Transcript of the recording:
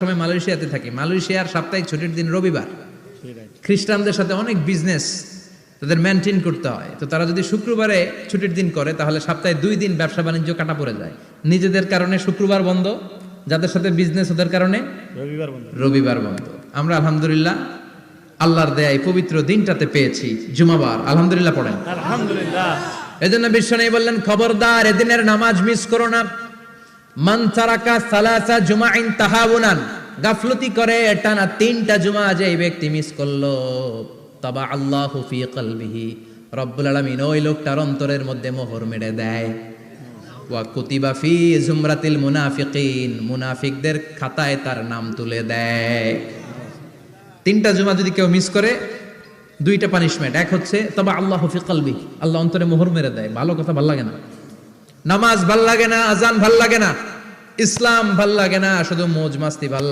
সময় মালয়েশিয়াতে থাকি। মালয়েশিয়ার সাপ্তাহিক ছুটির দিন রবিবার। খ্রিস্টানদের সাথে অনেক বিজনেস তাদের মেনটেন করতে হয়, তো তারা যদি শুক্রবারে ছুটির দিন করে তাহলে সপ্তাহে 2 দিন ব্যবসা বাণিজ্য কাটা পড়ে যায়। নিজেদের কারণে শুক্রবার বন্ধ, যাদের সাথে বিজনেস ওদের কারণে রবিবার বন্ধ। আমরা আলহামদুলিল্লাহ আল্লাহর দেয়ায় পবিত্র দিনটাতে পেয়েছি জুমাবার। আলহামদুলিল্লাহ পড়েন আলহামদুলিল্লাহ। এজন্য বিশ্বনবী বললেন, খবরদার এদিনের নামাজ মিস করো না। মান তারাকা সালাসা জুমাইন তাহাউনান, গাফলতি করে টানা 3টা জুমা যে এই ব্যক্তি মিস করলো, তাবা আল্লাহু ফি কলবিহি, রব্বুল আলামিন ওই লোকটার অন্তরের মধ্যে মোহর মেরে দেয়। ওয়া কুতিবা ফি জুমরাতিল মুনাফিকিন, মুনাফিকদের খাতায় তার নাম তুলে দেয়। 3টা জুমা যদি কেউ মিস করে 2টা পানিশমেন্ট। এক হচ্ছে তাবা আল্লাহু ফি কলবিহি, আল্লাহ অন্তরে মোহর মেরে দেয়। ভালো কথা ভাল লাগে না, নামাজ ভাল লাগে না, আজান ভাল লাগে না, ইসলাম ভাল লাগে না, শুধু মৌজ মাস্তি ভাল লাগে।